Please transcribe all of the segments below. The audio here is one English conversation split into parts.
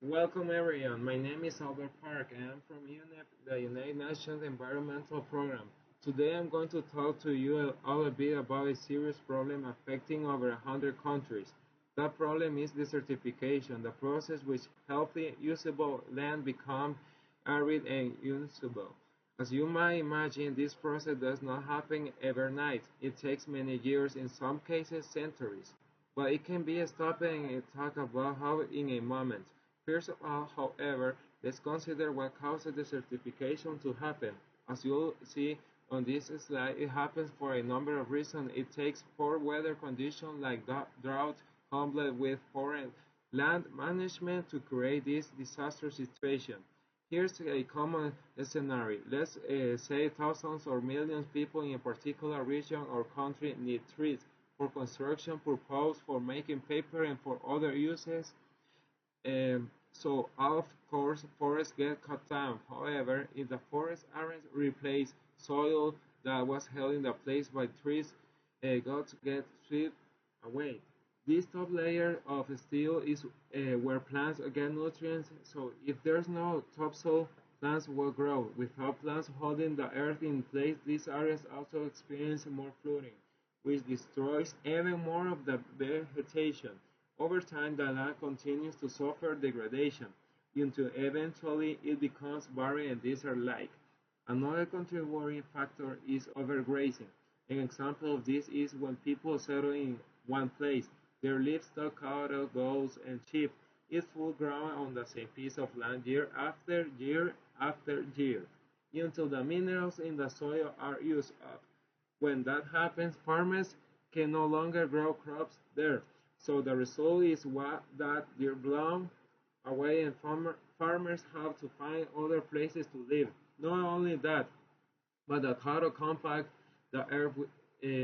Welcome everyone. My name is Albert Park and I'm from UNEP, the United Nations Environmental Program. Today I'm going to talk to you all a bit about a serious problem affecting over 100 countries. That problem is desertification, the process which healthy, usable land become arid and unusable. As you might imagine, this process does not happen overnight. It takes many years, in some cases centuries. But it can be stopped and talk about how in a moment. First of all, however, let's consider what causes desertification to happen. As you'll see on this slide, it happens for a number of reasons. It takes poor weather conditions like drought coupled with poor land management to create this disaster situation. Here's a common scenario. Let's say thousands or millions of people in a particular region or country need trees for construction purposes, for making paper, and for other uses. So of course forests get cut down. However, if the forests aren't replaced, soil that was held in the place by trees got get swept away. This top layer of steel is where plants get nutrients. So if there's no topsoil, plants will grow. Without plants holding the earth in place, these areas also experience more flooding, which destroys even more of the vegetation. Over time, the land continues to suffer degradation until eventually it becomes barren and desert-like. Another contributing factor is overgrazing. An example of this is when people settle in one place. Their livestock, cattle, goats, and sheep eat full ground on the same piece of land year after year after year, until the minerals in the soil are used up. When that happens, farmers can no longer grow crops there. So the result is that they're blown away and farmers have to find other places to live. Not only that, but the cattle compact the earth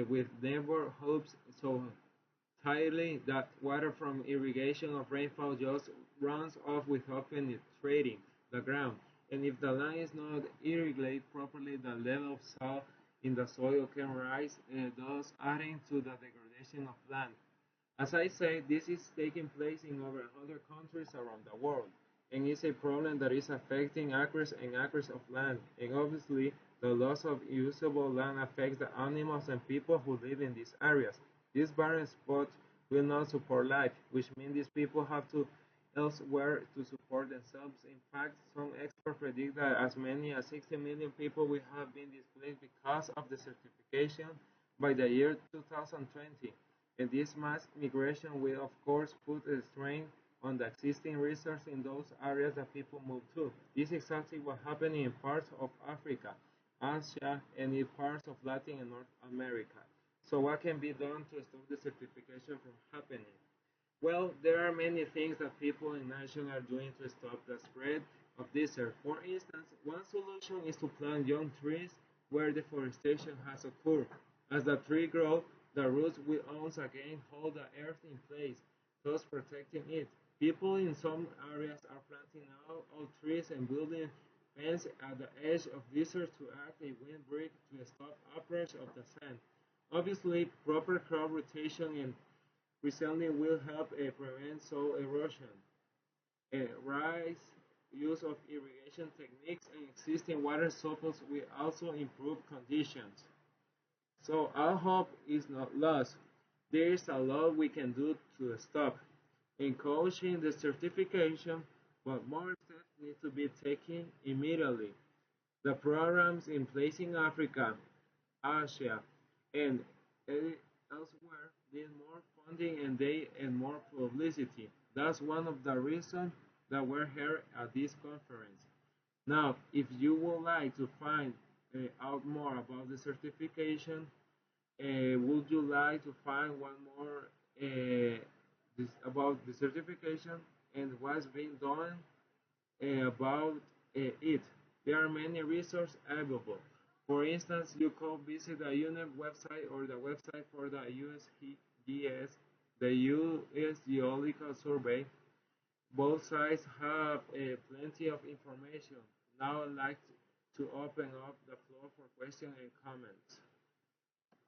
with neighborhoods so tightly that water from irrigation of rainfall just runs off without penetrating the ground. And if the land is not irrigated properly, the level of salt in the soil can rise, thus adding to the degradation of land. As I said, this is taking place in over 100 countries around the world, and it's a problem that is affecting acres and acres of land. And obviously, the loss of usable land affects the animals and people who live in these areas. These barren spots will not support life, which means these people have to elsewhere to support themselves. In fact, some experts predict that as many as 60 million people will have been displaced because of desertification by the year 2020. And this mass migration will, of course, put a strain on the existing resources in those areas that people move to. This is exactly what happened in parts of Africa, Asia, and in parts of Latin and North America. So what can be done to stop desertification from happening? Well, there are many things that people in nations are doing to stop the spread of desert. For instance, one solution is to plant young trees where deforestation has occurred. As the tree grows, the roots will once again hold the earth in place, thus protecting it. People in some areas are planting old trees and building fences at the edge of deserts to act a windbreak to stop uprush of the sand. Obviously, proper crop rotation and resettling will help prevent soil erosion. Rise use of irrigation techniques and existing water sources will also improve conditions. So our hope is not lost. There is a lot we can do to stop encouraging the certification, but more steps need to be taken immediately. The programs in place in Africa, Asia, and elsewhere need more funding and they and more publicity. That's one of the reasons that we're here at this conference. Now, if you would like to find out more about the certification, would you like to find one more about the certification and what's being done about it? There are many resources available. For instance, you could visit the UNEP website or the website for the USGS, the US Geological Survey. Both sides have plenty of information. Now I'd like to open up the floor for questions and comments.